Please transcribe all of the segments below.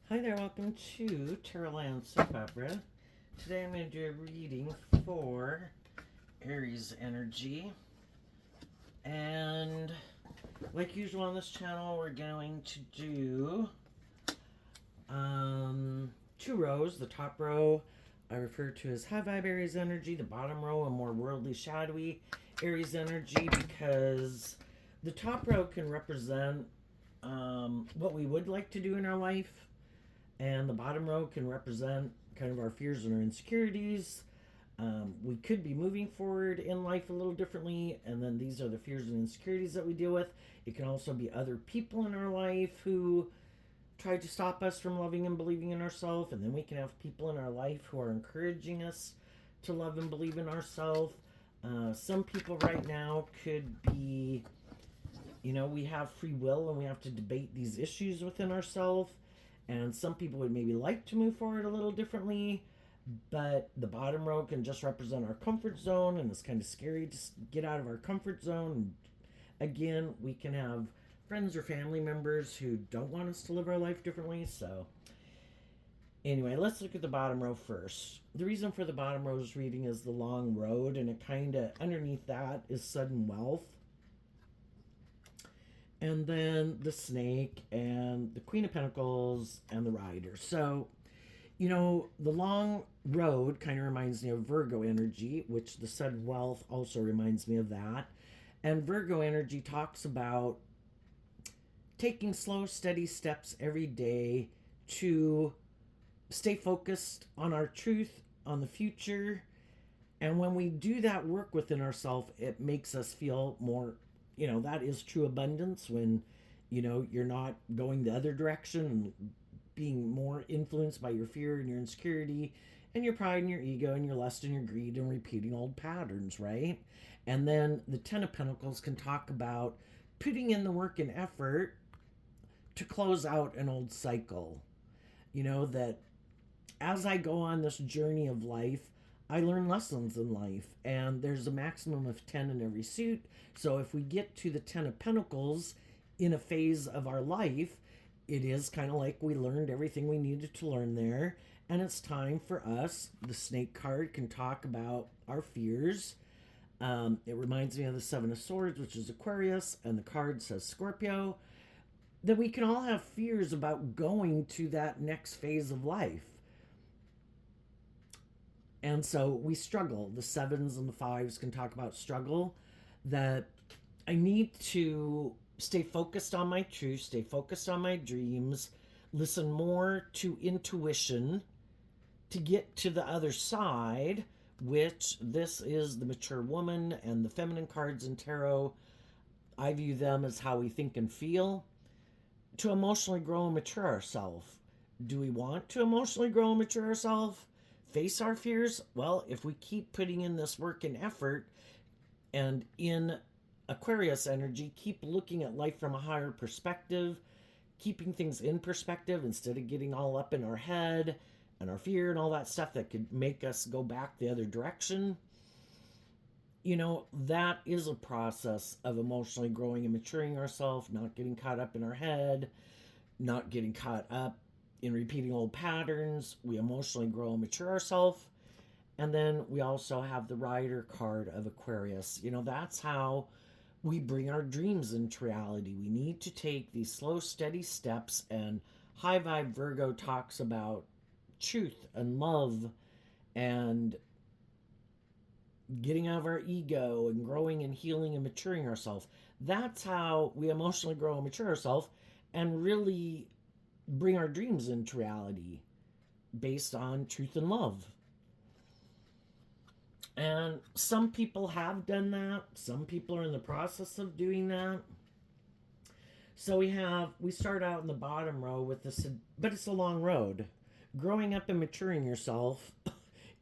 Hi there, welcome to Terraland Soap Opera. Today I'm going to do a reading for Aries energy. And like usual on this channel, we're going to do two rows. The top row I refer to as high vibe Aries energy, the bottom row a more worldly, shadowy Aries energy, because the top row can represent what we would like to do in our life, and the bottom row can represent kind of our fears and our insecurities. We could be moving forward in life a little differently, and then these are the fears and insecurities that we deal with. It can also be other people in our life who try to stop us from loving and believing in ourselves, and then we can have people in our life who are encouraging us to love and believe in ourselves. Some people right now could be, we have free will and we have to debate these issues within ourselves. And some people would maybe like to move forward a little differently, but the bottom row can just represent our comfort zone, and it's kind of scary to get out of our comfort zone. Again, we can have friends or family members who don't want us to live our life differently. So, anyway, let's look at the bottom row first. The reason for the bottom row's reading is the long road, and it kind of underneath that is sudden wealth. And then the snake and the Queen of Pentacles and the Rider. So, the long road kind of reminds me of Virgo energy, which the sudden wealth also reminds me of that. And Virgo energy talks about taking slow, steady steps every day to stay focused on our truth, on the future. And when we do that work within ourselves, it makes us feel more, that is true abundance when, you're not going the other direction and being more influenced by your fear and your insecurity and your pride and your ego and your lust and your greed and repeating old patterns, right? And then the Ten of Pentacles can talk about putting in the work and effort to close out an old cycle. That as I go on this journey of life, I learn lessons in life, and there's a maximum of 10 in every suit. So if we get to the 10 of Pentacles in a phase of our life, it is kind of like we learned everything we needed to learn there, and it's time for us. The snake card can talk about our fears. It reminds me of the Seven of Swords, which is Aquarius, and the card says Scorpio. That we can all have fears about going to that next phase of life. And so we struggle. The sevens and the fives can talk about struggle. That I need to stay focused on my truth, stay focused on my dreams, listen more to intuition to get to the other side, which this is the mature woman, and the feminine cards in tarot, I view them as how we think and feel. To emotionally grow and mature ourselves. Do we want to emotionally grow and mature ourselves? Face our fears? Well, if we keep putting in this work and effort, and in Aquarius energy, keep looking at life from a higher perspective, keeping things in perspective instead of getting all up in our head and our fear and all that stuff that could make us go back the other direction. That is a process of emotionally growing and maturing ourselves, not getting caught up in our head, not getting caught up in repeating old patterns. We emotionally grow and mature ourselves. And then we also have the Rider card of Aquarius. That's how we bring our dreams into reality. We need to take these slow, steady steps. And High Vibe Virgo talks about truth and love and getting out of our ego and growing and healing and maturing ourselves. That's how we emotionally grow and mature ourselves and really bring our dreams into reality based on truth and love. And some people have done that. Some people are in the process of doing that. So we start out in the bottom row with this, but it's a long road. Growing up and maturing yourself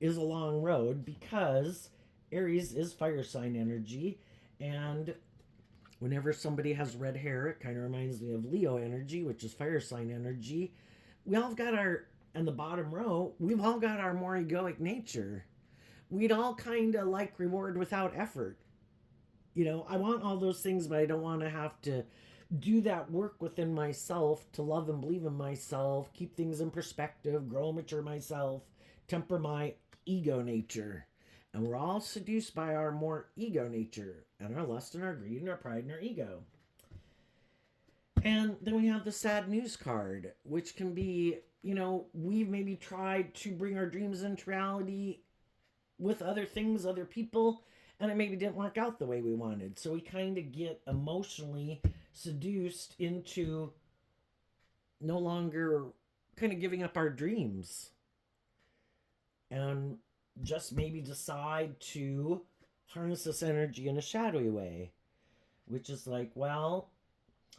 is a long road because Aries is fire sign energy, and whenever somebody has red hair, it kind of reminds me of Leo energy, which is fire sign energy. We all got in the bottom row, we've all got our more egoic nature. We'd all kind of like reward without effort. I want all those things, but I don't want to have to do that work within myself to love and believe in myself, keep things in perspective, grow and mature myself, temper my ego nature. And we're all seduced by our more ego nature and our lust and our greed and our pride and our ego. And then we have the sad news card, which can be, we've maybe tried to bring our dreams into reality with other things, other people, and it maybe didn't work out the way we wanted. So we kind of get emotionally seduced into no longer kind of giving up our dreams and just maybe decide to harness this energy in a shadowy way, which is like, well,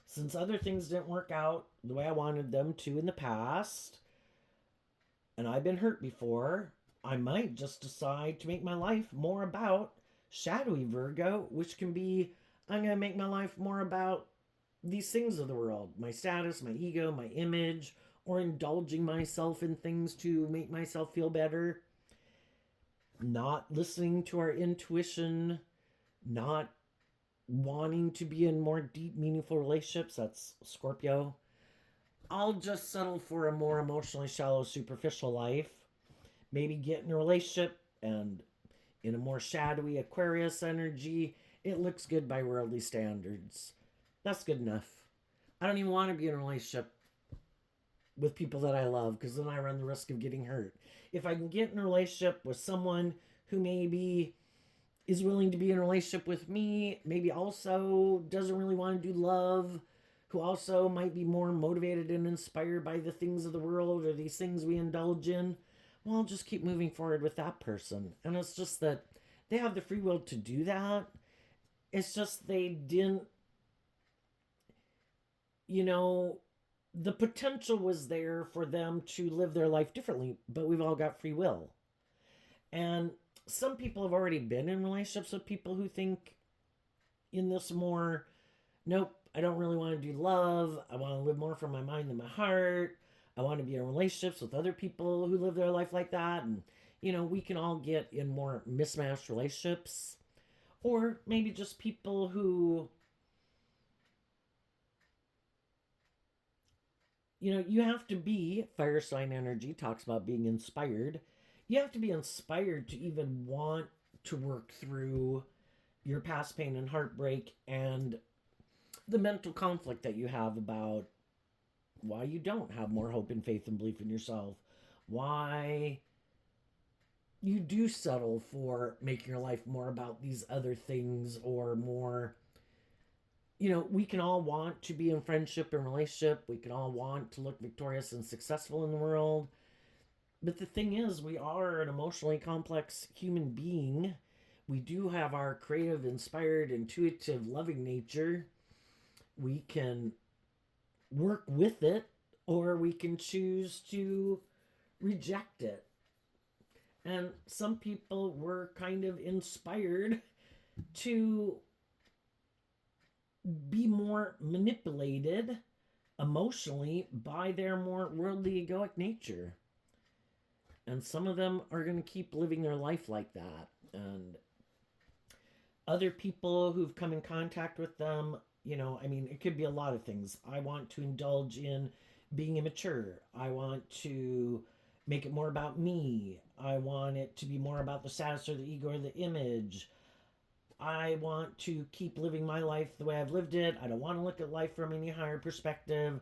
since other things didn't work out the way I wanted them to in the past, and I've been hurt before, I might just decide to make my life more about shadowy Virgo, which can be, I'm going to make my life more about these things of the world, my status, my ego, my image, or indulging myself in things to make myself feel better. Not listening to our intuition, not wanting to be in more deep, meaningful relationships. That's Scorpio. I'll just settle for a more emotionally shallow, superficial life. Maybe get in a relationship and in a more shadowy Aquarius energy. It looks good by worldly standards. That's good enough. I don't even want to be in a relationship with people that I love because then I run the risk of getting hurt. If I can get in a relationship with someone who maybe is willing to be in a relationship with me, maybe also doesn't really want to do love, who also might be more motivated and inspired by the things of the world or these things we indulge in, well, I'll just keep moving forward with that person. And it's just that they have the free will to do that. It's just they didn't, the potential was there for them to live their life differently, but we've all got free will. And some people have already been in relationships with people who think in this more, nope, I don't really want to do love. I want to live more from my mind than my heart. I want to be in relationships with other people who live their life like that. And, we can all get in more mismatched relationships. Or maybe just people who, you have to be, fire sign energy talks about being inspired. You have to be inspired to even want to work through your past pain and heartbreak and the mental conflict that you have about why you don't have more hope and faith and belief in yourself, why you do settle for making your life more about these other things or more. We can all want to be in friendship and relationship. We can all want to look victorious and successful in the world. But the thing is, we are an emotionally complex human being. We do have our creative, inspired, intuitive, loving nature. We can work with it, or we can choose to reject it. And some people were kind of inspired to be more manipulated emotionally by their more worldly egoic nature. And some of them are going to keep living their life like that. And other people who've come in contact with them, it could be a lot of things. I want to indulge in being immature. I want to make it more about me. I want it to be more about the status or the ego or the image. I want to keep living my life the way I've lived it. I don't want to look at life from any higher perspective.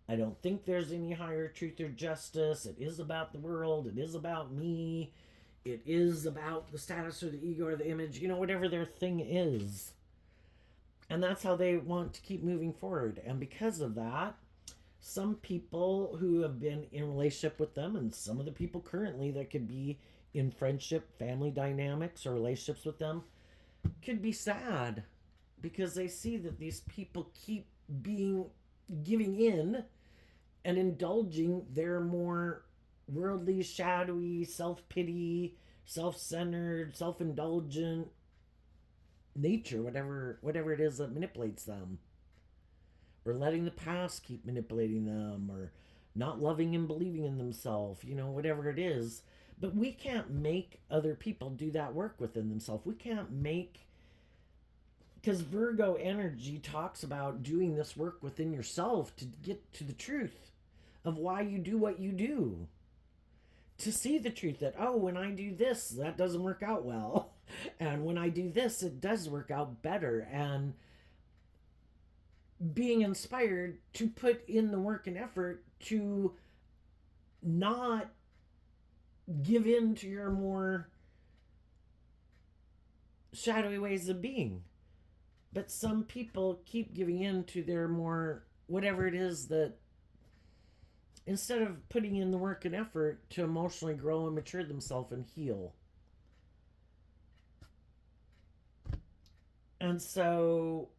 I don't think there's any higher truth or justice. It is about the world. It is about me. It is about the status or the ego or the image, whatever their thing is. And that's how they want to keep moving forward. And because of that, some people who have been in relationship with them and some of the people currently that could be in friendship, family dynamics, or relationships with them could be sad because they see that these people keep giving in and indulging their more worldly, shadowy, self-pity, self-centered, self-indulgent nature, whatever it is that manipulates them, or letting the past keep manipulating them, or not loving and believing in themselves, whatever it is. But we can't make other people do that work within themselves. We can't make Because Virgo energy talks about doing this work within yourself to get to the truth of why you do what you do. To see the truth that, oh, when I do this, that doesn't work out well. And when I do this, it does work out better. And being inspired to put in the work and effort to not give in to your more shadowy ways of being. But some people keep giving in to their more, whatever it is, that instead of putting in the work and effort to emotionally grow and mature themselves and heal. And so,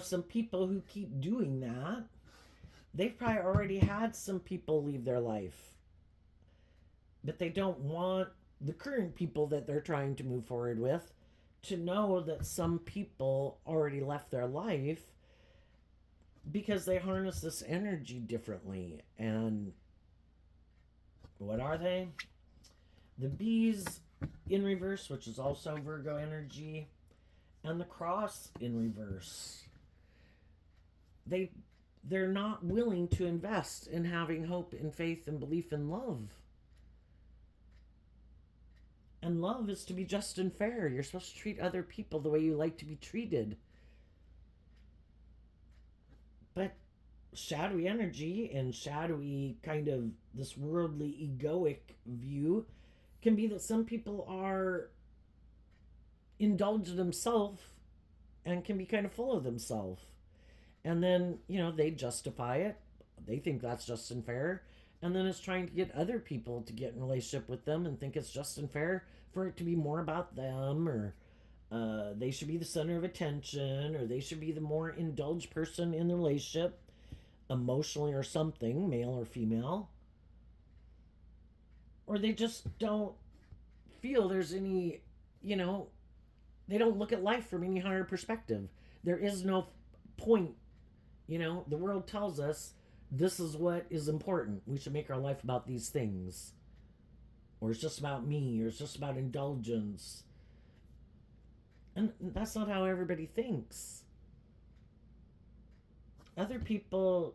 some people who keep doing that, they've probably already had some people leave their life. But they don't want the current people that they're trying to move forward with to know that some people already left their life because they harness this energy differently. And what are they? The bees in reverse, which is also Virgo energy, and the cross in reverse. They're not willing to invest in having hope and faith and belief in love. And love is to be just and fair. You're supposed to treat other people the way you like to be treated. But shadowy energy and shadowy kind of this worldly egoic view can be that some people are indulge themselves and can be kind of full of themselves. And then, they justify it. They think that's just and fair. And then it's trying to get other people to get in relationship with them and think it's just and fair for it to be more about them, or they should be the center of attention, or they should be the more indulged person in the relationship, emotionally or something, male or female. Or they just don't feel there's any, they don't look at life from any higher perspective. There is no point. The world tells us this is what is important. We should make our life about these things. Or it's just about me, or it's just about indulgence. And that's not how everybody thinks. Other people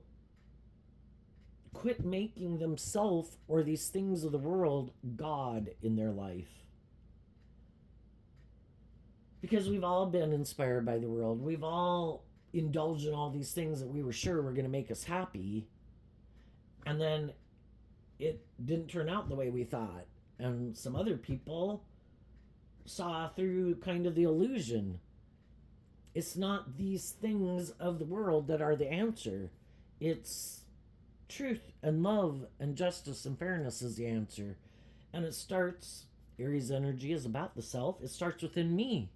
quit making themselves or these things of the world God in their life. Because we've all been inspired by the world. We've all indulged in all these things that we were sure were going to make us happy. And then it didn't turn out the way we thought. And some other people saw through kind of the illusion. It's not these things of the world that are the answer. It's truth and love and justice and fairness is the answer. And it starts, Aries energy is about the self. It starts within me.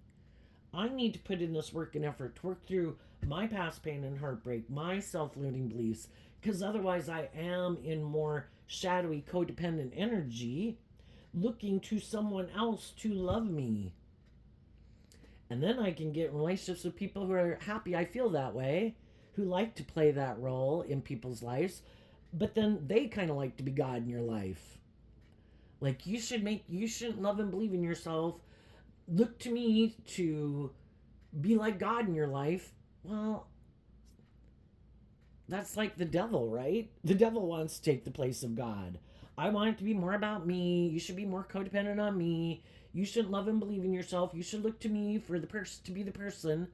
I need to put in this work and effort to work through my past pain and heartbreak, my self-limiting beliefs, because otherwise I am in more shadowy, codependent energy, looking to someone else to love me. And then I can get in relationships with people who are happy I feel that way, who like to play that role in people's lives, but then they kind of like to be God in your life. Like, you shouldn't love and believe in yourself. Look to me to be like God in your life. Well, that's like the devil, right? The devil wants to take the place of God. I want it to be more about me. You should be more codependent on me. You shouldn't love and believe in yourself. You should look to me for the person to be the person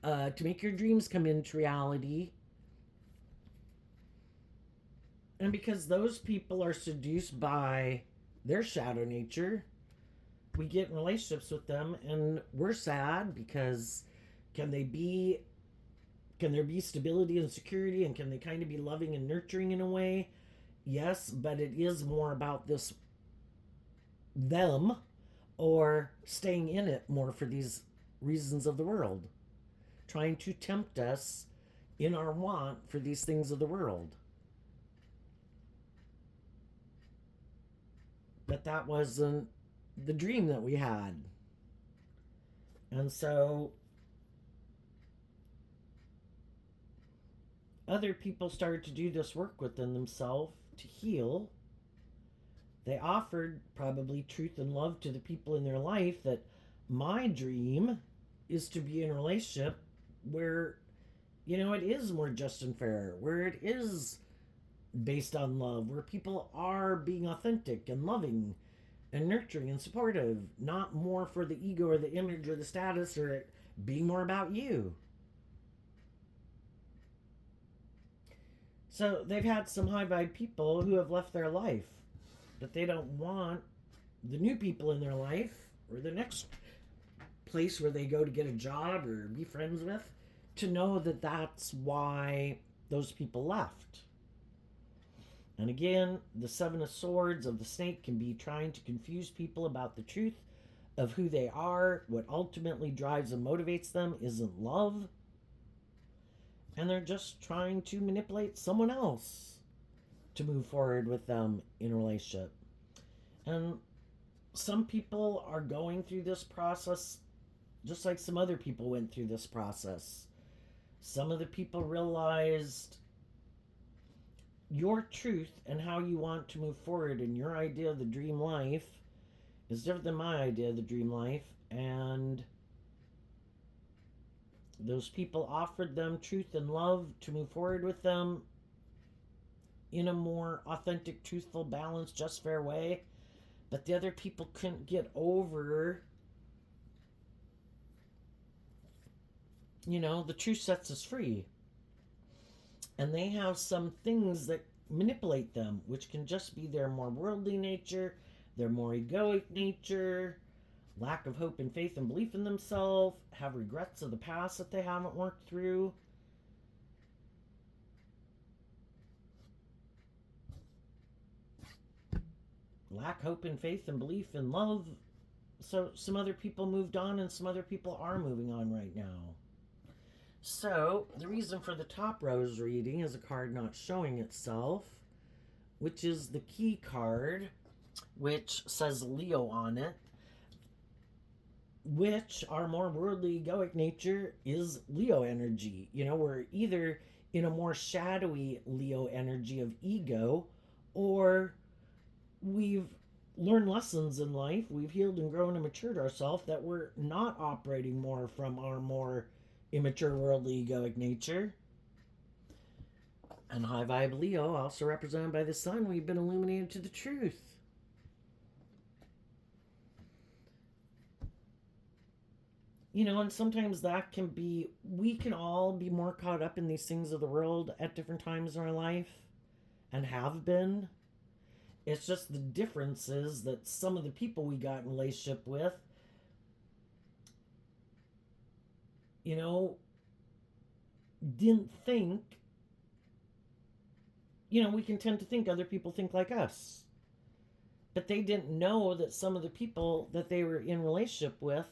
to make your dreams come into reality. And because those people are seduced by their shadow nature, we get in relationships with them and we're sad because can there be stability and security, and can they kind of be loving and nurturing in a way? Yes, but it is more about this them or staying in it more for these reasons of the world, trying to tempt us in our want for these things of the world. But that wasn't the dream that we had. And so other people started to do this work within themselves to heal. They offered probably truth and love to the people in their life that my dream is to be in a relationship where, it is more just and fair, where it is based on love, where people are being authentic and loving and nurturing and supportive, not more for the ego or the image or the status or it being more about you. So they've had some high vibe people who have left their life, but they don't want the new people in their life or the next place where they go to get a job or be friends with to know that that's why those people left. And again, the Seven of Swords of the Snake can be trying to confuse people about the truth of who they are. What ultimately drives and motivates them isn't love. And they're just trying to manipulate someone else to move forward with them in a relationship. And some people are going through this process just like some other people went through this process. Some of the people realized your truth and how you want to move forward and your idea of the dream life is different than my idea of the dream life, and those people offered them truth and love to move forward with them in a more authentic, truthful, balanced, just fair way, but the other people couldn't get over, the truth sets us free. And they have some things that manipulate them, which can just be their more worldly nature, their more egoic nature, lack of hope and faith and belief in themselves, have regrets of the past that they haven't worked through. Lack hope and faith and belief in love. So some other people moved on and some other people are moving on right now. So, the reason for the top rose reading is a card not showing itself, which is the key card, which says Leo on it, which our more worldly egoic nature is Leo energy. We're either in a more shadowy Leo energy of ego, or we've learned lessons in life, we've healed and grown and matured ourselves that we're not operating more from our more immature worldly egoic nature. And high vibe Leo, also represented by the sun, we've been illuminated to the truth. And sometimes that can be, we can all be more caught up in these things of the world at different times in our life and have been. It's just the difference is that some of the people we got in relationship with, didn't think, we can tend to think other people think like us. But they didn't know that some of the people that they were in relationship with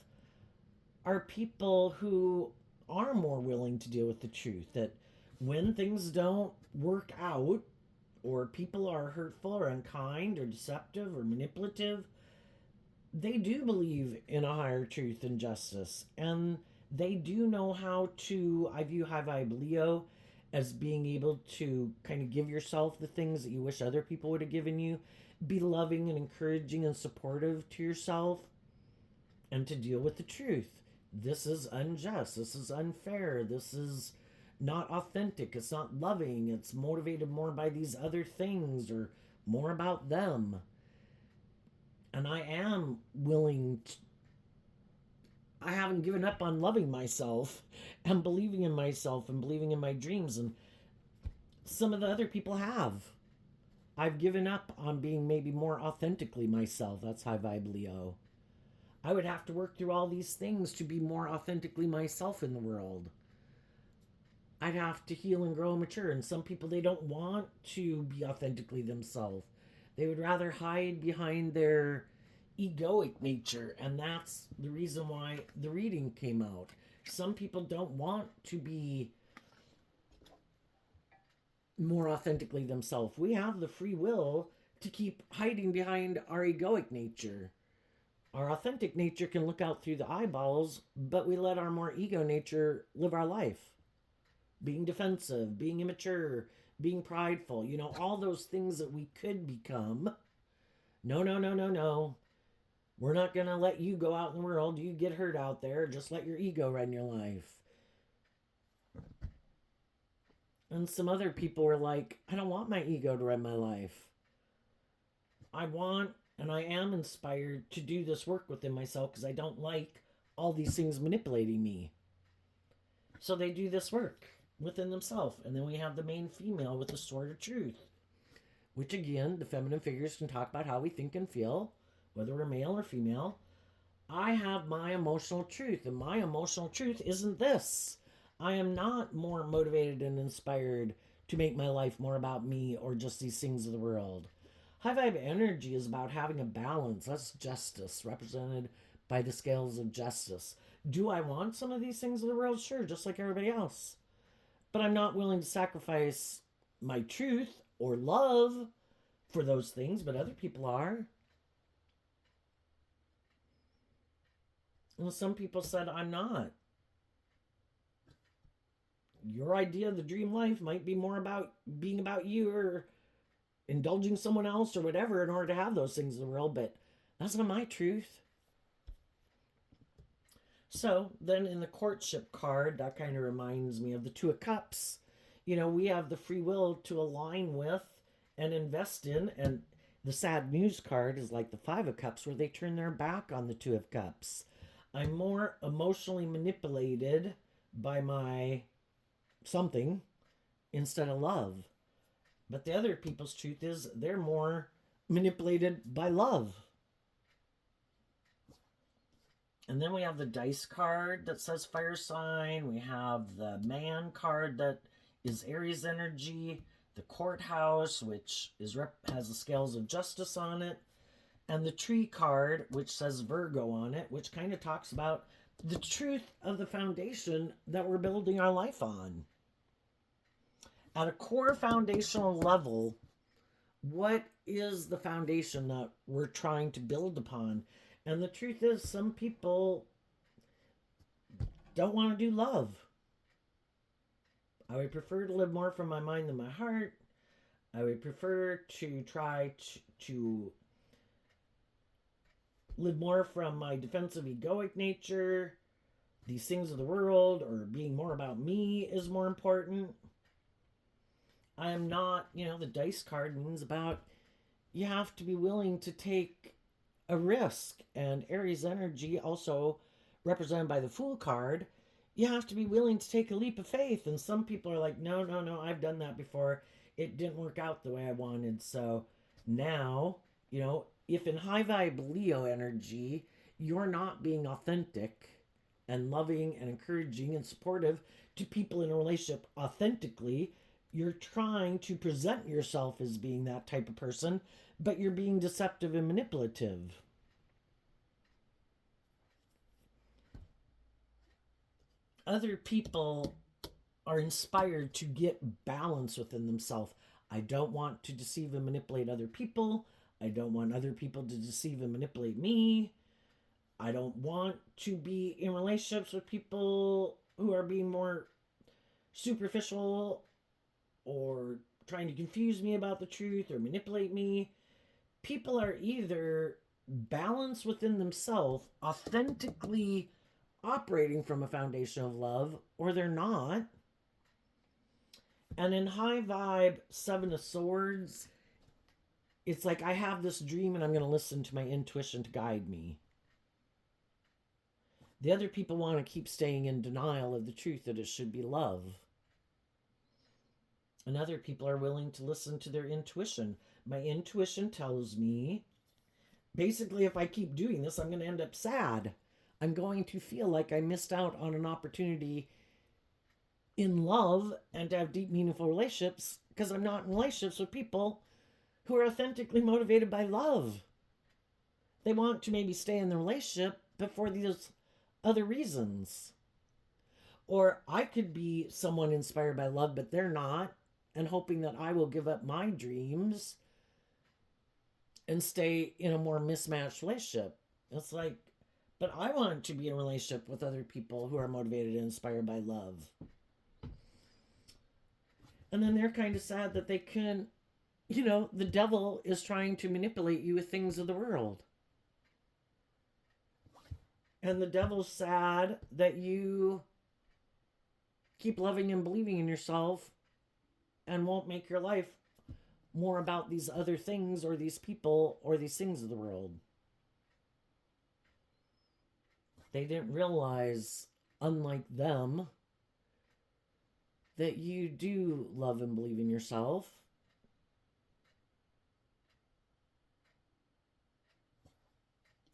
are people who are more willing to deal with the truth. That when things don't work out, or people are hurtful or unkind or deceptive or manipulative, they do believe in a higher truth and justice. And they do know how to, I view high vibe Leo as being able to kind of give yourself the things that you wish other people would have given you, be loving and encouraging and supportive to yourself, and to deal with the truth. This is unjust. This is unfair. This is not authentic. It's not loving. It's motivated more by these other things or more about them. And I am willing to, I haven't given up on loving myself and believing in myself and believing in my dreams. And some of the other people have. I've given up on being maybe more authentically myself. That's high vibe Leo. I would have to work through all these things to be more authentically myself in the world. I'd have to heal and grow and mature. And some people, they don't want to be authentically themselves. They would rather hide behind their egoic nature. And that's the reason why the reading came out. Some people don't want to be more authentically themselves. We have the free will to keep hiding behind our egoic nature. Our authentic nature can look out through the eyeballs, but we let our more ego nature live our life. Being defensive, being immature, being prideful, all those things that we could become. No. We're not going to let you go out in the world. You get hurt out there. Just let your ego run your life. And some other people were like, I don't want my ego to run my life. I want and I am inspired to do this work within myself because I don't like all these things manipulating me. So they do this work within themselves. And then we have the main female with the sword of truth, which again, the feminine figures can talk about how we think and feel, whether we're male or female. I have my emotional truth, and my emotional truth isn't this. I am not more motivated and inspired to make my life more about me or just these things of the world. High vibe energy is about having a balance. That's justice, represented by the scales of justice. Do I want some of these things of the world? Sure, just like everybody else. But I'm not willing to sacrifice my truth or love for those things, but other people are. And some people said, I'm not. Your idea of the dream life might be more about being about you or indulging someone else or whatever in order to have those things in the world, but that's not my truth. So then in the courtship card, that kind of reminds me of the Two of Cups. You know, we have the free will to align with and invest in, and the sad news card is like the Five of Cups, where they turn their back on the Two of Cups. I'm more emotionally manipulated by my something instead of love. But the other people's truth is they're more manipulated by love. And then we have the dice card that says fire sign. We have the man card that is Aries energy. The courthouse, which has the scales of justice on it. And the tree card, which says Virgo on it, which kind of talks about the truth of the foundation that we're building our life on. At a core foundational level, what is the foundation that we're trying to build upon? And the truth is, some people don't want to do love. I would prefer to live more from my mind than my heart. I would prefer to try to live more from my defensive egoic nature. These things of the world or being more about me is more important. I am not, the dice card means about you have to be willing to take a risk. And Aries energy, also represented by the Fool card, you have to be willing to take a leap of faith. And some people are like, no, I've done that before. It didn't work out the way I wanted. So now, if in high vibe Leo energy, you're not being authentic and loving and encouraging and supportive to people in a relationship authentically, you're trying to present yourself as being that type of person, but you're being deceptive and manipulative. Other people are inspired to get balance within themselves. I don't want to deceive and manipulate other people. I don't want other people to deceive and manipulate me. I don't want to be in relationships with people who are being more superficial or trying to confuse me about the truth or manipulate me. People are either balanced within themselves, authentically operating from a foundation of love, or they're not. And in high vibe Seven of Swords, it's like I have this dream and I'm going to listen to my intuition to guide me. The other people want to keep staying in denial of the truth that it should be love. And other people are willing to listen to their intuition. My intuition tells me, basically, if I keep doing this, I'm going to end up sad. I'm going to feel like I missed out on an opportunity in love and to have deep, meaningful relationships because I'm not in relationships with people who are authentically motivated by love. They want to maybe stay in the relationship, but for these other reasons. Or I could be someone inspired by love, but they're not, and hoping that I will give up my dreams and stay in a more mismatched relationship. It's like, but I want to be in a relationship with other people who are motivated and inspired by love. And then they're kind of sad that they couldn't, the devil is trying to manipulate you with things of the world. And the devil's sad that you keep loving and believing in yourself and won't make your life more about these other things or these people or these things of the world. They didn't realize, unlike them, that you do love and believe in yourself.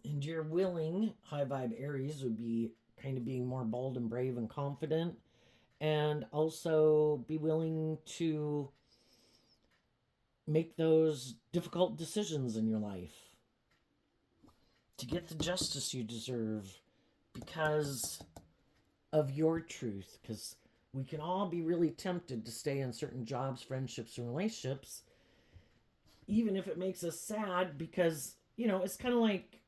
And you're willing, high vibe Aries would be kind of being more bold and brave and confident, and also be willing to make those difficult decisions in your life to get the justice you deserve because of your truth. Because we can all be really tempted to stay in certain jobs, friendships, and relationships, even if it makes us sad, because, it's kind of like,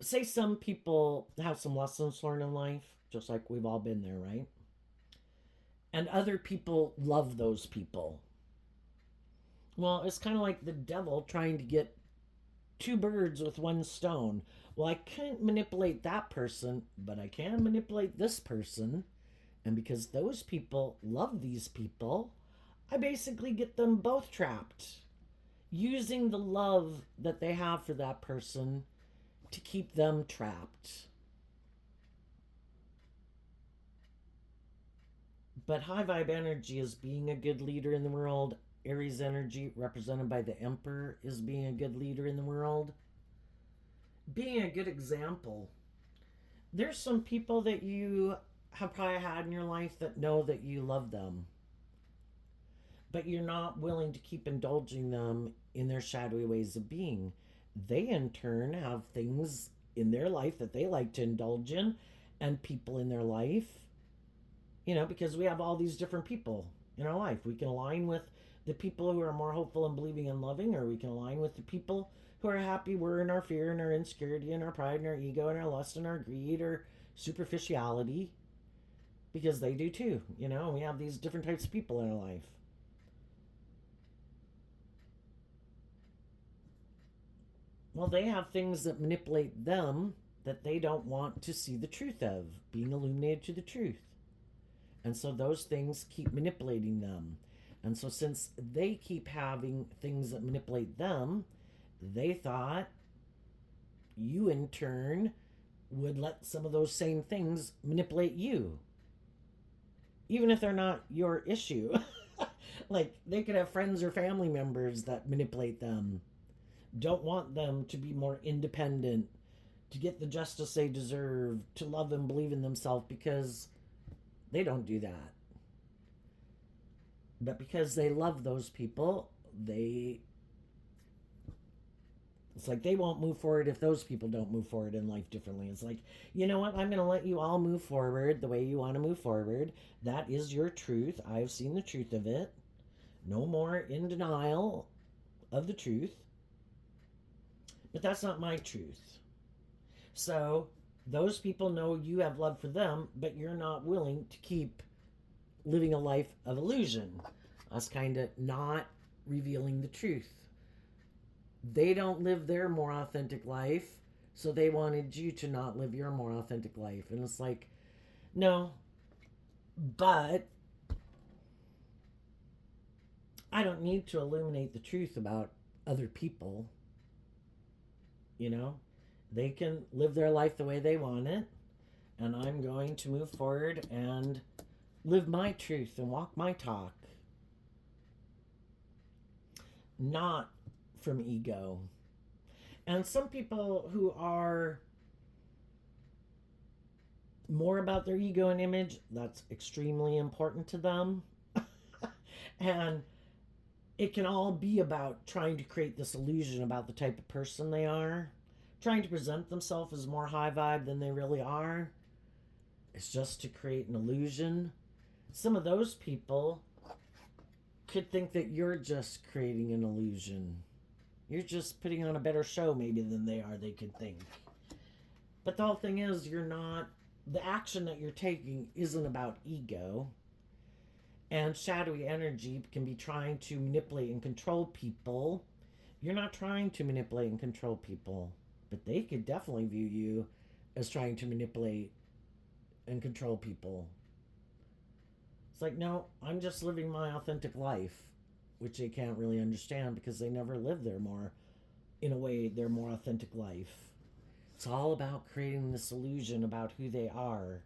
say some people have some lessons learned in life, just like we've all been there, right? And other people love those people. Well, it's kind of like the devil trying to get two birds with one stone. Well, I can't manipulate that person, but I can manipulate this person. And because those people love these people, I basically get them both trapped, using the love that they have for that person to keep them trapped. But high vibe energy is being a good leader in the world. Aries energy, represented by the Emperor, is being a good leader in the world. Being a good example. There's some people that you have probably had in your life that know that you love them, but you're not willing to keep indulging them in their shadowy ways of being. They, in turn, have things in their life that they like to indulge in, and people in their life, because we have all these different people in our life. We can align with the people who are more hopeful and believing and loving, or we can align with the people who are happy we're in our fear and our insecurity and our pride and our ego and our lust and our greed or superficiality, because they do too. We have these different types of people in our life. Well, they have things that manipulate them that they don't want to see the truth of, being illuminated to the truth. And so those things keep manipulating them. And so since they keep having things that manipulate them, they thought you in turn would let some of those same things manipulate you, even if they're not your issue. Like, they could have friends or family members that manipulate them, don't want them to be more independent, to get the justice they deserve, to love and believe in themselves, because they don't do that. But because they love those people, it's like they won't move forward if those people don't move forward in life differently. It's like, you know what? I'm going to let you all move forward the way you want to move forward. That is your truth. I've seen the truth of it. No more in denial of the truth. But that's not my truth. So those people know you have love for them, but you're not willing to keep living a life of illusion. Us kind of not revealing the truth. They don't live their more authentic life, so they wanted you to not live your more authentic life. And it's like, no, but I don't need to illuminate the truth about other people. They can live their life the way they want it, and I'm going to move forward and live my truth and walk my talk. Not from ego. And some people who are more about their ego and image, that's extremely important to them. And it can all be about trying to create this illusion about the type of person they are, trying to present themselves as more high vibe than they really are. It's just to create an illusion. Some of those people could think that you're just creating an illusion. You're just putting on a better show maybe than they are, they could think. But the whole thing is, you're not, the action that you're taking isn't about ego. And shadowy energy can be trying to manipulate and control people. You're not trying to manipulate and control people, but they could definitely view you as trying to manipulate and control people. It's like, no, I'm just living my authentic life, which they can't really understand because they never live their more, in a way, their more authentic life. It's all about creating this illusion about who they are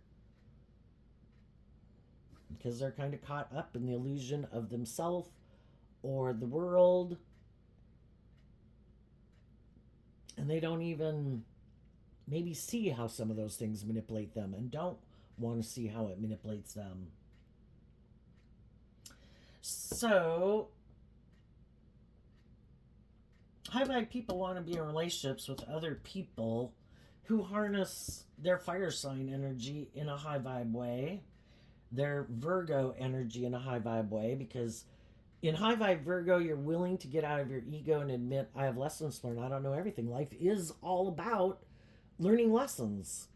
because they're kind of caught up in the illusion of themself or the world, and they don't even maybe see how some of those things manipulate them and don't want to see how it manipulates them. So, high vibe people want to be in relationships with other people who harness their fire sign energy in a high vibe way, their Virgo energy in a high vibe way, because in high vibe Virgo, you're willing to get out of your ego and admit, I have lessons to learn. I don't know everything. Life is all about learning lessons.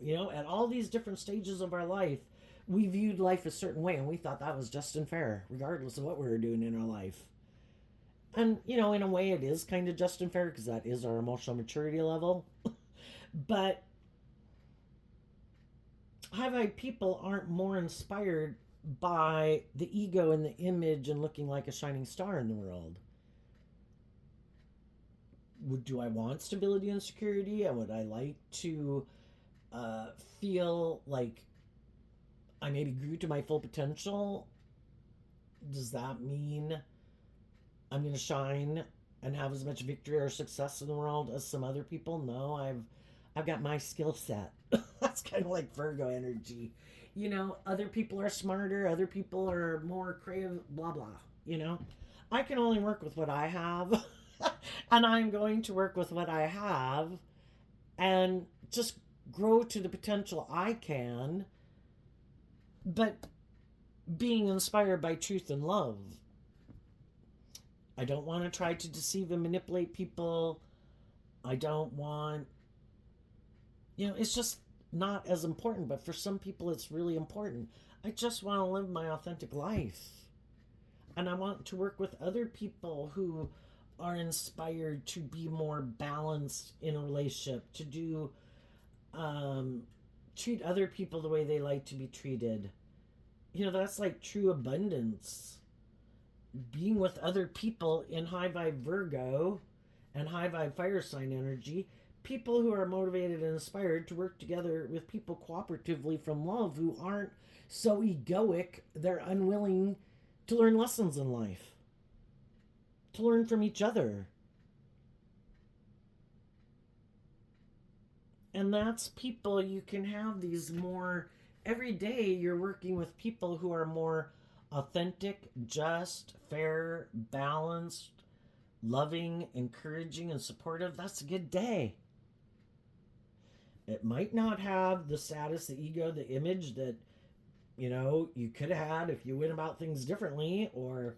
You know, at all these different stages of our life, we viewed life a certain way and we thought that was just and fair, regardless of what we were doing in our life. And, you know, in a way, it is kind of just and fair because that is our emotional maturity level. But high vibe people aren't more inspired by the ego and the image and looking like a shining star in the world. Do I want stability and security? And would I like to feel like I maybe grew to my full potential? Does that mean I'm going to shine and have as much victory or success in the world as some other people? No, I've got my skill set. That's kind of like Virgo energy. You know, other people are smarter, other people are more creative, blah blah, you know. I can only work with what I have. And I'm going to work with what I have and just grow to the potential I can, but being inspired by truth and love. I don't want to try to deceive and manipulate people. I don't want, you know, it's just not as important, but for some people it's really important. I just want to live my authentic life. And I want to work with other people who are inspired to be more balanced in a relationship, to do, treat other people the way they like to be treated. You know, that's like true abundance. Being with other people in high vibe Virgo and high vibe fire sign energy, people who are motivated and inspired to work together with people cooperatively from love who aren't so egoic they're unwilling to learn lessons in life, to learn from each other. And that's people you can have these more every day. You're working with people who are more authentic, just, fair, balanced, loving, encouraging, and supportive. That's a good day. It might not have the status, the ego, the image that, you know, you could have had if you went about things differently, or,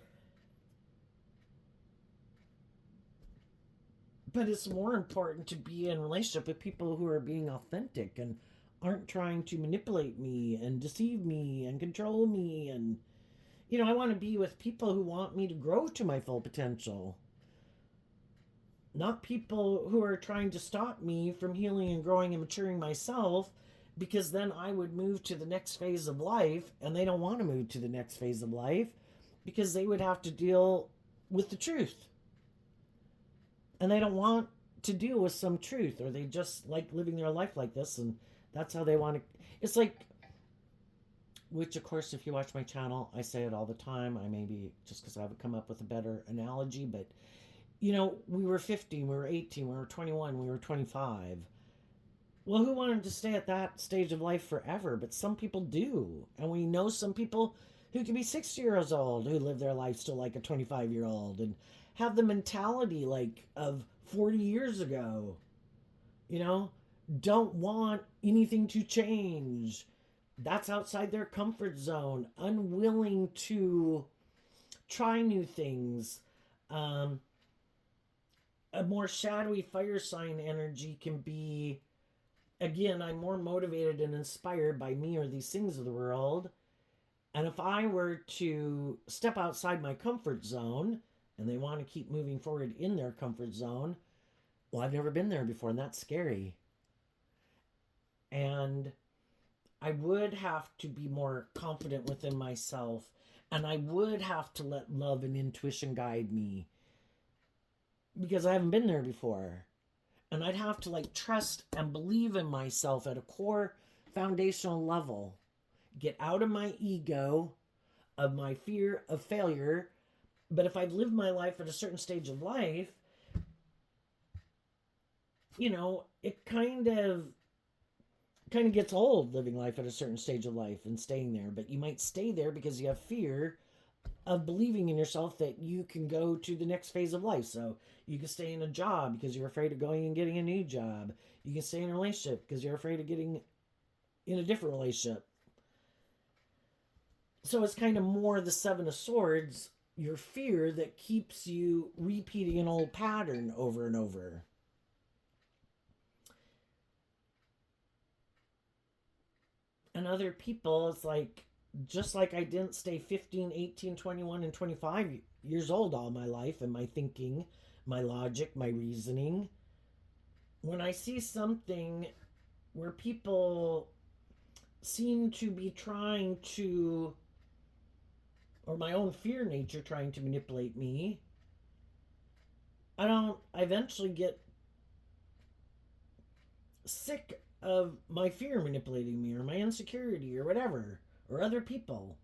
but it's more important to be in relationship with people who are being authentic and aren't trying to manipulate me and deceive me and control me. And, you know, I want to be with people who want me to grow to my full potential, not people who are trying to stop me from healing and growing and maturing myself, because then I would move to the next phase of life, and they don't want to move to the next phase of life because they would have to deal with the truth. And they don't want to deal with some truth, or they just like living their life like this, and that's how they want to. It's like, which of course, if you watch my channel, I say it all the time. I maybe just because I haven't come up with a better analogy, but you know, we were 15, we were 18, we were 21, we were 25. Well, who wanted to stay at that stage of life forever? But some people do. And we know some people who can be 60 years old who live their life still like a 25-year-old and have the mentality like of 40 years ago. You know, don't want anything to change. That's outside their comfort zone, unwilling to try new things. A more shadowy fire sign energy can be, again, I'm more motivated and inspired by me or these things of the world. And if I were to step outside my comfort zone, and they want to keep moving forward in their comfort zone, Well, I've never been there before, and that's scary. And I would have to be more confident within myself, and I would have to let love and intuition guide me because I haven't been there before. And I'd have to like trust and believe in myself at a core foundational level. Get out of my ego, of my fear of failure. But if I've lived my life at a certain stage of life, it kind of gets old living life at a certain stage of life and staying there. But you might stay there because you have fear of believing in yourself that you can go to the next phase of life. So you can stay in a job because you're afraid of going and getting a new job. You can stay in a relationship because you're afraid of getting in a different relationship. So it's kind of more the Seven of Swords, your fear that keeps you repeating an old pattern over and over. And other people, it's like, just like I didn't stay 15, 18, 21, and 25 years old all my life, and my thinking, my logic, my reasoning. When I see something where people seem to be trying to, or my own fear nature trying to manipulate me, I eventually get sick of my fear manipulating me, or my insecurity, or whatever, or other people.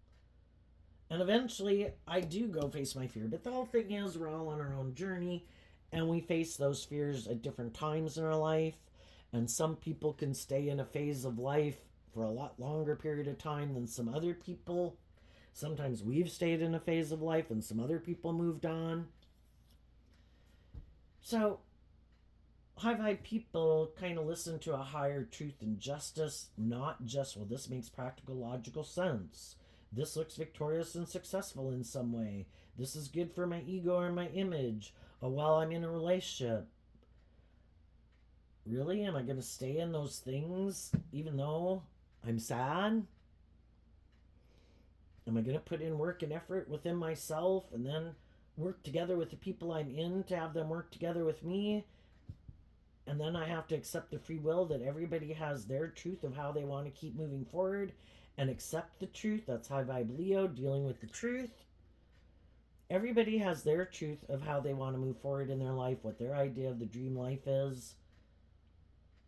And eventually, I do go face my fear. But the whole thing is, we're all on our own journey, and we face those fears at different times in our life. And some people can stay in a phase of life for a lot longer period of time than some other people. Sometimes we've stayed in a phase of life and some other people moved on. So, high vibe people kind of listen to a higher truth and justice, not just, well, this makes practical, logical sense. This looks victorious and successful in some way. This is good for my ego or my image. Oh, well, I'm in a relationship. Really? Am I going to stay in those things even though I'm sad? Am I going to put in work and effort within myself and then work together with the people I'm in to have them work together with me? And then I have to accept the free will that everybody has their truth of how they want to keep moving forward and accept the truth. That's high vibe Leo, dealing with the truth. Everybody has their truth of how they want to move forward in their life, what their idea of the dream life is,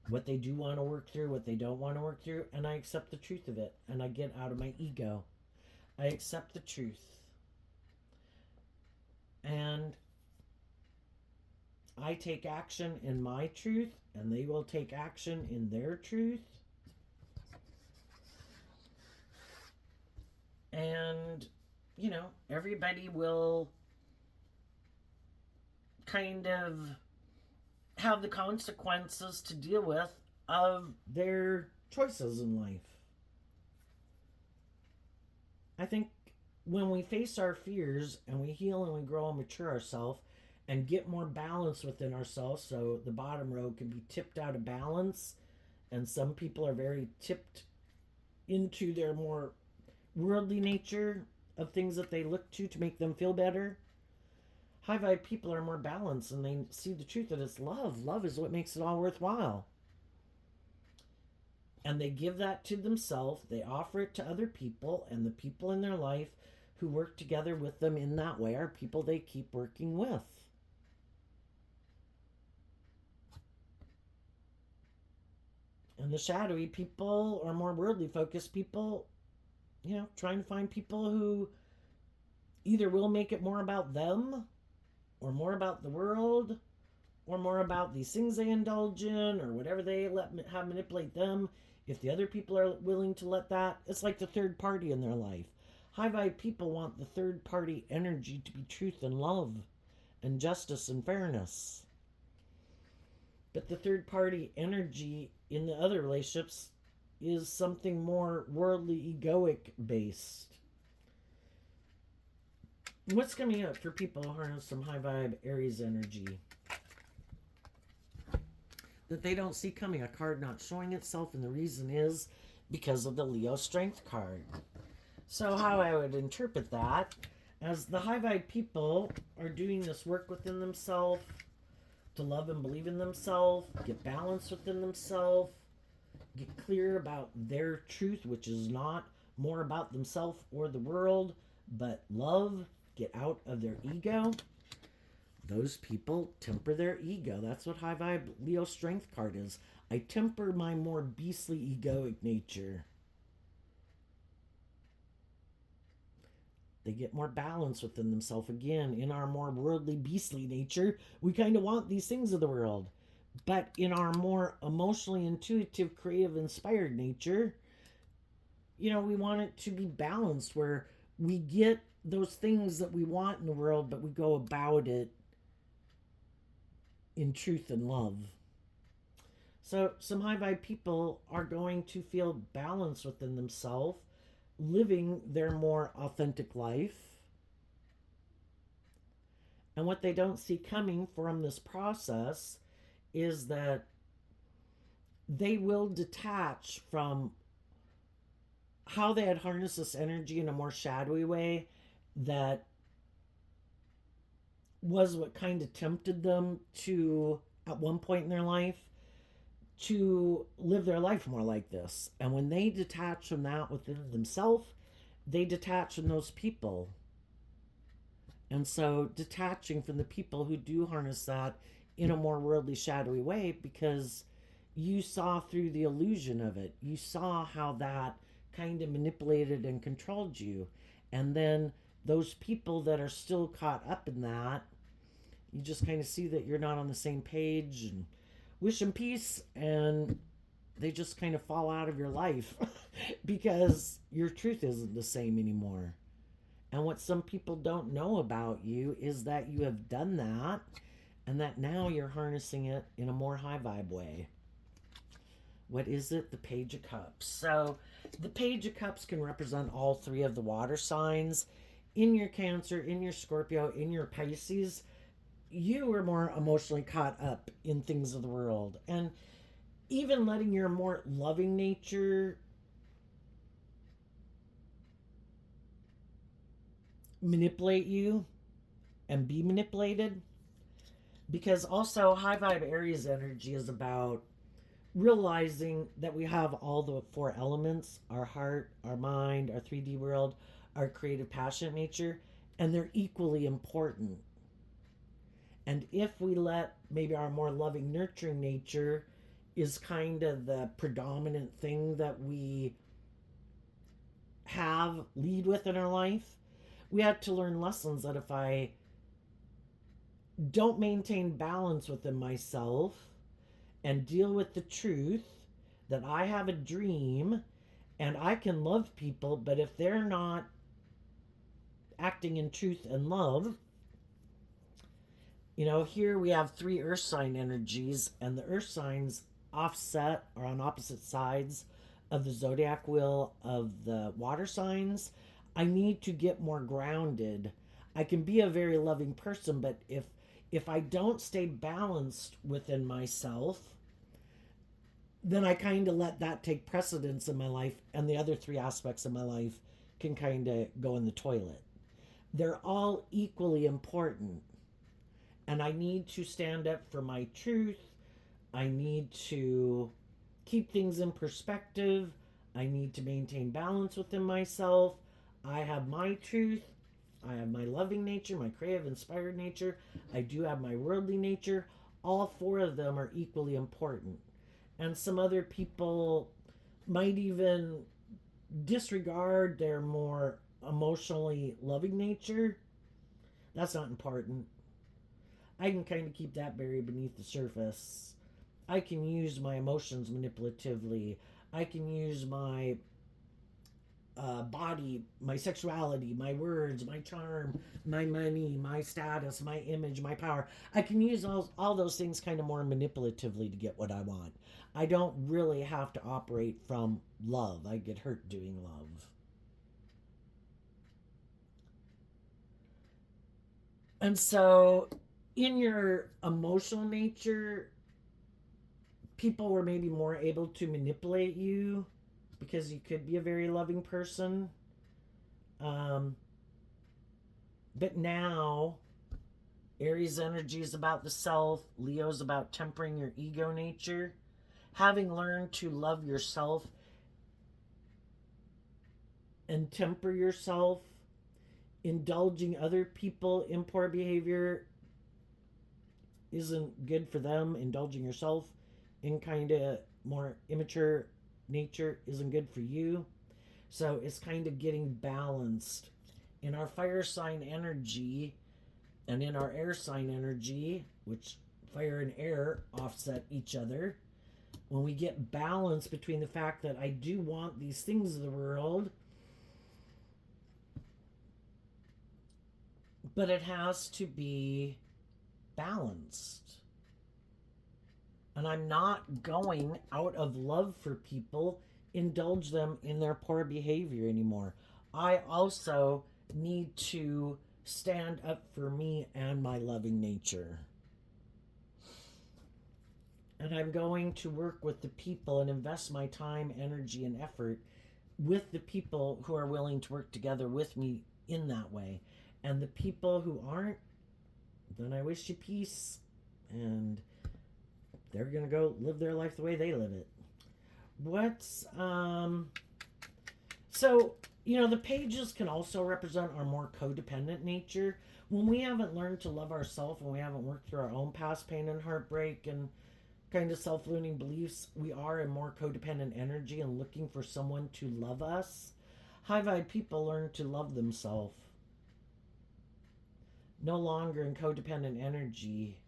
what they do want to work through, what they don't want to work through, and I accept the truth of it, and I get out of my ego. I accept the truth. And I take action in my truth, and they will take action in their truth. And, everybody will kind of have the consequences to deal with of their choices in life. I think when we face our fears and we heal and we grow and mature ourselves and get more balance within ourselves, so the bottom row can be tipped out of balance, and some people are very tipped into their more worldly nature of things that they look to make them feel better. High vibe people are more balanced and they see the truth that it's love. Love is what makes it all worthwhile. And they give that to themselves, they offer it to other people, and the people in their life who work together with them in that way are people they keep working with. And the shadowy people or more worldly focused people, trying to find people who either will make it more about them or more about the world or more about these things they indulge in or whatever they have manipulate them. If the other people are willing to let that, it's like the third party in their life. High vibe people want the third party energy to be truth and love and justice and fairness. But the third party energy in the other relationships is something more worldly, egoic based. What's coming up for people who have some high vibe Aries energy that they don't see coming? A card not showing itself, and the reason is because of the Leo Strength card. So how I would interpret that as the high vibe people are doing this work within themselves to love and believe in themselves, get balance within themselves, get clear about their truth, which is not more about themselves or the world, but love, get out of their ego. Those people temper their ego. That's what high vibe Leo strength card is. I temper my more beastly egoic nature. They get more balance within themselves. Again, in our more worldly, beastly nature, we kind of want these things of the world. But in our more emotionally intuitive, creative, inspired nature, we want it to be balanced where we get those things that we want in the world, but we go about it in truth and love. So some high vibe people are going to feel balance within themselves, living their more authentic life. And what they don't see coming from this process is that they will detach from how they had harnessed this energy in a more shadowy way that was what kind of tempted them to, at one point in their life, to live their life more like this. And when they detach from that within themselves, they detach from those people. And so detaching from the people who do harness that in a more worldly, shadowy way, because you saw through the illusion of it. You saw how that kind of manipulated and controlled you. And then those people that are still caught up in that, you just kind of see that you're not on the same page and wish them peace, and they just kind of fall out of your life because your truth isn't the same anymore. And what some people don't know about you is that you have done that, and that now you're harnessing it in a more high vibe way. What is it? The Page of Cups. So the Page of Cups can represent all three of the water signs. In your Cancer, in your Scorpio, in your Pisces, you are more emotionally caught up in things of the world. And even letting your more loving nature manipulate you and be manipulated. Because also high vibe Aries energy is about realizing that we have all the four elements: our heart, our mind, our 3D world, our creative, passionate nature, and they're equally important. And if we let maybe our more loving, nurturing nature is kind of the predominant thing that we have lead with in our life, we have to learn lessons that if I don't maintain balance within myself and deal with the truth that I have a dream and I can love people, but if they're not acting in truth and love, here we have three earth sign energies, and the earth signs offset or on opposite sides of the zodiac wheel of the water signs. I need to get more grounded. I can be a very loving person, but if I don't stay balanced within myself, then I kind of let that take precedence in my life, and the other three aspects of my life can kind of go in the toilet. They're all equally important. And I need to stand up for my truth. I need to keep things in perspective. I need to maintain balance within myself. I have my truth. I have my loving nature, my creative, inspired nature. I do have my worldly nature. All four of them are equally important. And some other people might even disregard their more emotionally loving nature. That's not important. I can kind of keep that buried beneath the surface. I can use my emotions manipulatively. I can use my body, my sexuality, my words, my charm, my money, my status, my image, my power. I can use all those things kind of more manipulatively to get what I want. I don't really have to operate from love. I get hurt doing love. And so in your emotional nature, people were maybe more able to manipulate you because you could be a very loving person. But now Aries energy is about the self. Leo's about tempering your ego nature. Having learned to love yourself and temper yourself, indulging other people in poor behavior isn't good for them. Indulging yourself in kind of more immature nature isn't good for you. So it's kind of getting balanced. In our fire sign energy and in our air sign energy, which fire and air offset each other, when we get balance between the fact that I do want these things of the world, but it has to be balanced. And I'm not going out of love for people, indulge them in their poor behavior anymore. I also need to stand up for me and my loving nature. And I'm going to work with the people and invest my time, energy, and effort with the people who are willing to work together with me in that way. And the people who aren't, then I wish you peace. And they're going to go live their life the way they live it. So, the pages can also represent our more codependent nature. When we haven't learned to love ourselves, when we haven't worked through our own past pain and heartbreak and kind of self-limiting beliefs, we are in more codependent energy and looking for someone to love us. High vibe people learn to love themselves. No longer in codependent energy.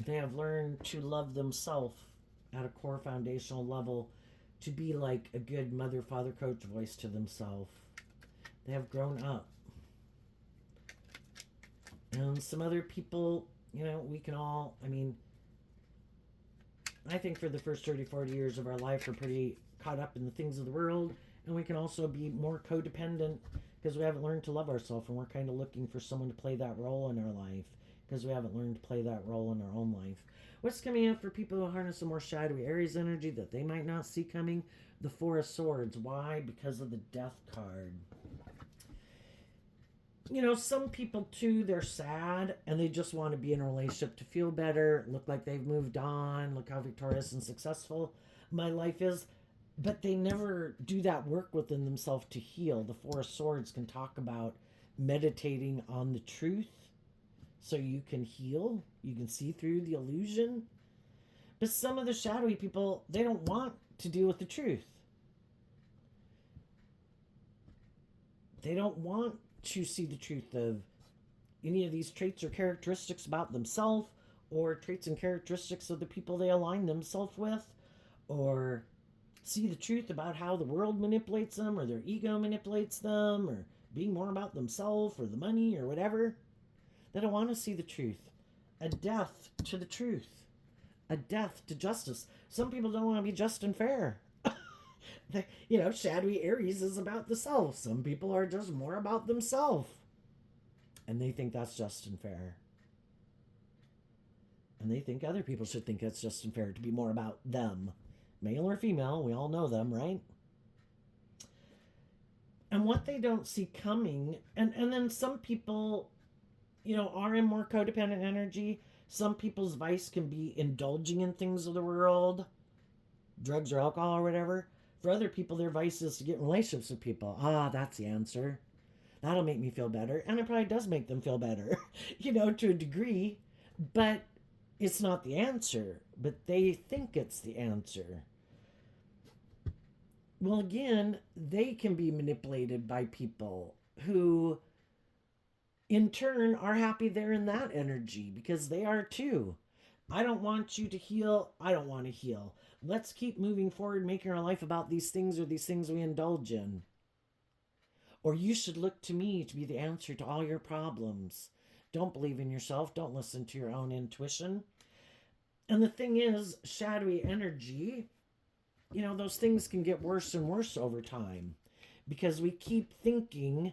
They have learned to love themselves at a core foundational level, to be like a good mother, father, coach voice to themselves. They have grown up. And some other people, we can all, I think for the first 30, 40 years of our life, we're pretty caught up in the things of the world. And we can also be more codependent because we haven't learned to love ourselves. And we're kind of looking for someone to play that role in our life because we haven't learned to play that role in our own life. What's coming up for people who harness a more shadowy Aries energy that they might not see coming? The Four of Swords. Why? Because of the Death card. Some people too, they're sad and they just want to be in a relationship to feel better, look like they've moved on, look how victorious and successful my life is. But they never do that work within themselves to heal. The Four of Swords can talk about meditating on the truth so you can heal, you can see through the illusion. But some of the shadowy people, they don't want to deal with the truth. They don't want to see the truth of any of these traits or characteristics about themselves, or traits and characteristics of the people they align themselves with, or see the truth about how the world manipulates them, or their ego manipulates them, or being more about themselves or the money or whatever. They don't want to see the truth. A death to the truth. A death to justice. Some people don't want to be just and fair. Shadowy Aries is about the self. Some people are just more about themselves. And they think that's just and fair. And they think other people should think that's just and fair, to be more about them. Male or female, we all know them, right? And what they don't see coming, and then some people, are in more codependent energy. Some people's vice can be indulging in things of the world, drugs or alcohol or whatever. For other people, their vice is to get in relationships with people. That's the answer. That'll make me feel better. And it probably does make them feel better, to a degree. But it's not the answer. But they think it's the answer. Well, again, they can be manipulated by people who, in turn, are happy they're in that energy because they are too. I don't want you to heal. I don't want to heal. Let's keep moving forward, making our life about these things or these things we indulge in. Or you should look to me to be the answer to all your problems. Don't believe in yourself. Don't listen to your own intuition. And the thing is, shadowy energy, those things can get worse and worse over time because we keep thinking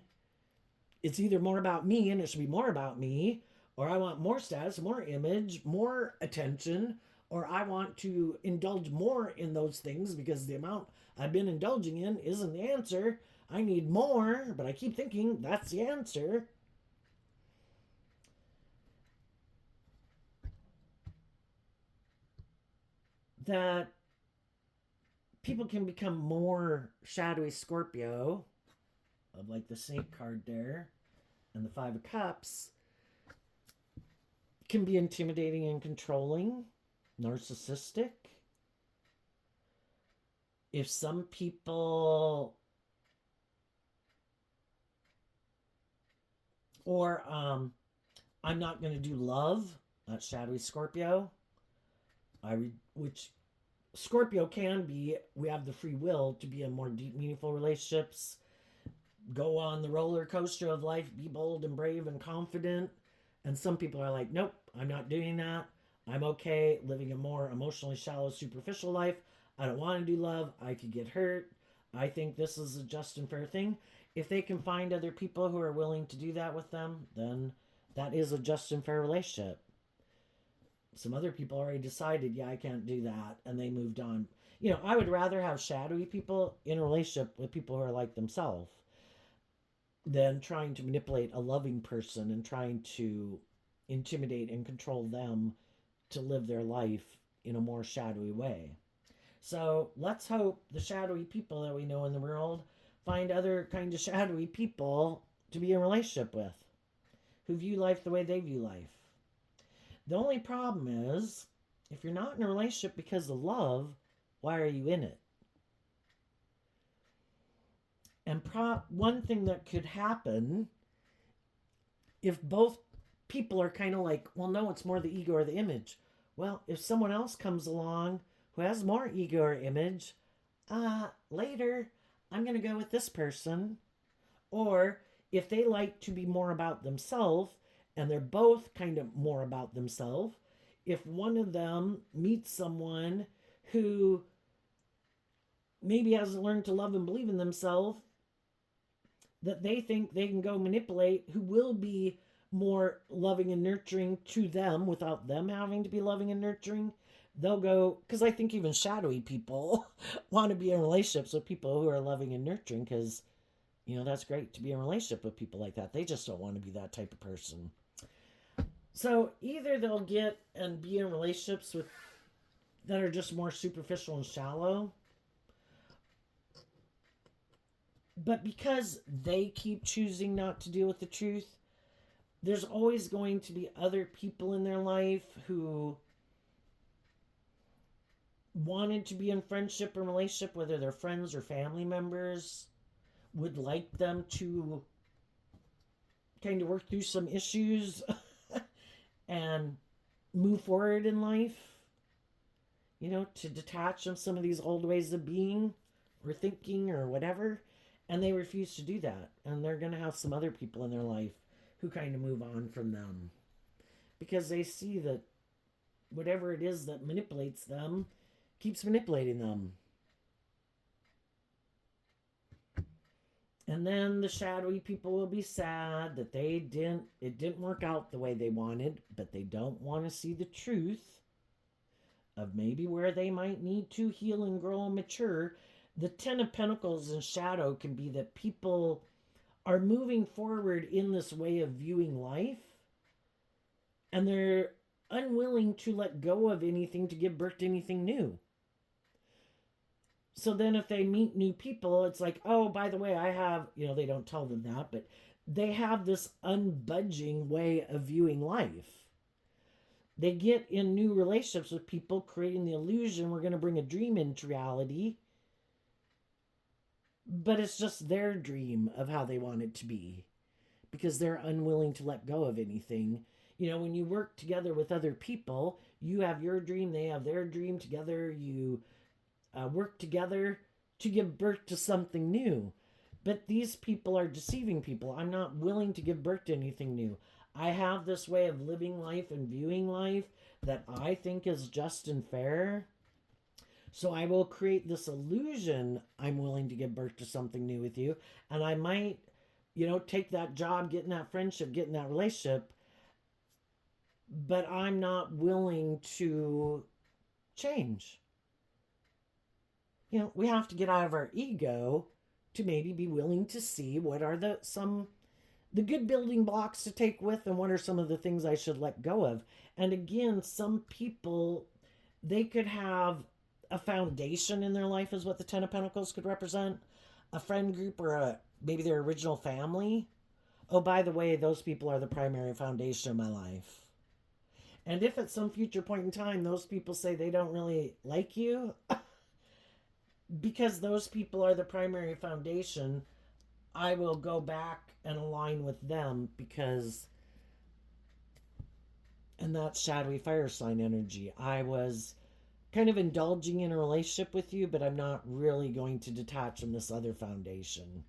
it's either more about me and it should be more about me, or I want more status, more image, more attention, or I want to indulge more in those things because the amount I've been indulging in isn't the answer. I need more, but I keep thinking that's the answer. That people can become more shadowy Scorpio, of like the Snake card there, and the Five of Cups, can be intimidating and controlling, narcissistic. If some people, or I'm not going to do love, that's shadowy Scorpio. Which Scorpio can be, we have the free will to be in more deep, meaningful relationships, go on the roller coaster of life, be bold and brave and confident. And some people are like, nope, I'm not doing that. I'm okay living a more emotionally shallow, superficial life. I don't want to do love. I could get hurt. I think this is a just and fair thing. If they can find other people who are willing to do that with them, then that is a just and fair relationship. Some other people already decided, yeah, I can't do that, and they moved on. I would rather have shadowy people in a relationship with people who are like themselves than trying to manipulate a loving person and trying to intimidate and control them to live their life in a more shadowy way. So let's hope the shadowy people that we know in the world find other kind of shadowy people to be in a relationship with who view life the way they view life. The only problem is, if you're not in a relationship because of love, why are you in it? And one thing that could happen if both people are kind of like, well, no, it's more the ego or the image. Well, if someone else comes along who has more ego or image, later I'm going to go with this person. Or if they like to be more about themselves and they're both kind of more about themselves, if one of them meets someone who maybe hasn't learned to love and believe in themselves, that they think they can go manipulate, who will be more loving and nurturing to them without them having to be loving and nurturing, they'll go, because I think even shadowy people want to be in relationships with people who are loving and nurturing, because that's great to be in a relationship with people like that. They just don't want to be that type of person. So either they'll get and be in relationships with that are just more superficial and shallow, but because they keep choosing not to deal with the truth, there's always going to be other people in their life who wanted to be in friendship or relationship, whether they're friends or family members, would like them to kind of work through some issues and move forward in life, to detach from some of these old ways of being or thinking or whatever. And they refuse to do that. And they're going to have some other people in their life who kind of move on from them because they see that whatever it is that manipulates them keeps manipulating them. And then the shadowy people will be sad that it didn't work out the way they wanted, but they don't want to see the truth of maybe where they might need to heal and grow and mature. The Ten of Pentacles in shadow can be that people are moving forward in this way of viewing life, and they're unwilling to let go of anything to give birth to anything new. So then if they meet new people, it's like, oh, by the way, I have, they don't tell them that, but they have this unbudging way of viewing life. They get in new relationships with people, creating the illusion we're going to bring a dream into reality, but it's just their dream of how they want it to be because they're unwilling to let go of anything. When you work together with other people, you have your dream, they have their dream. Together you work together to give birth to something new. But these people are deceiving people. I'm not willing to give birth to anything new. I have this way of living life and viewing life that I think is just and fair. So I will create this illusion I'm willing to give birth to something new with you. And I might, take that job, get in that friendship, get in that relationship. But I'm not willing to change. We have to get out of our ego to maybe be willing to see what are the good building blocks to take with, and what are some of the things I should let go of. And again, some people, they could have a foundation in their life, is what the Ten of Pentacles could represent, a friend group, or maybe their original family. Oh, by the way, those people are the primary foundation of my life. And if at some future point in time those people say they don't really like you, because those people are the primary foundation, I will go back and align with them, because, and that's shadowy fire sign energy. I was kind of indulging in a relationship with you, but I'm not really going to detach from this other foundation.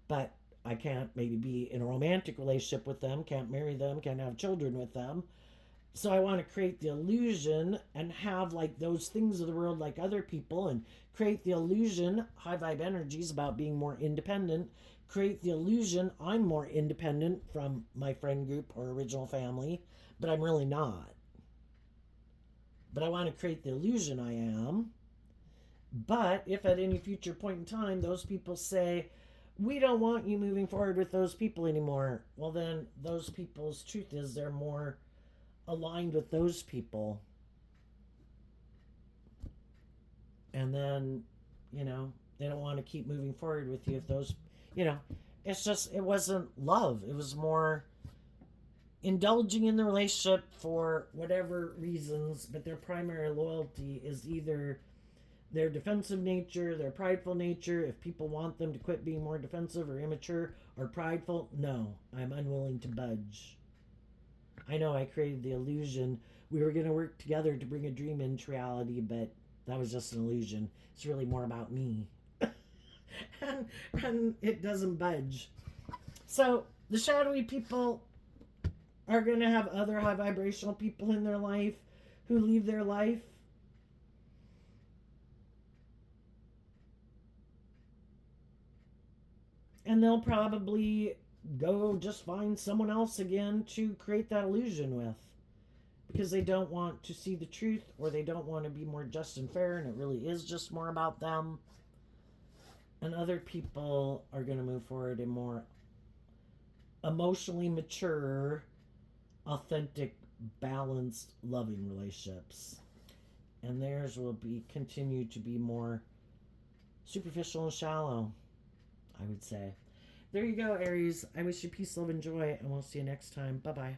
But I can't maybe be in a romantic relationship with them, can't marry them, can't have children with them. So I want to create the illusion and have like those things of the world like other people, and create the illusion, high vibe energies, about being more independent, create the illusion I'm more independent from my friend group or original family, but I'm really not. But I want to create the illusion I am. But if at any future point in time those people say, we don't want you moving forward with those people anymore, well, then those people's truth is they're more aligned with those people. And then, they don't want to keep moving forward with you if those, you know, it's just, it wasn't love. It was more indulging in the relationship for whatever reasons, but their primary loyalty is either their defensive nature, their prideful nature. If people want them to quit being more defensive or immature or prideful, no, I'm unwilling to budge. I know I created the illusion we were going to work together to bring a dream into reality, but that was just an illusion. It's really more about me. and it doesn't budge. So the shadowy people are going to have other high vibrational people in their life who leave their life. And they'll probably go just find someone else again to create that illusion with, because they don't want to see the truth, or they don't want to be more just and fair, and it really is just more about them. And other people are going to move forward in more emotionally mature, authentic, balanced, loving relationships. And theirs will be continue to be more superficial and shallow, I would say. There you go, Aries. I wish you peace, love, and joy, and we'll see you next time. Bye bye.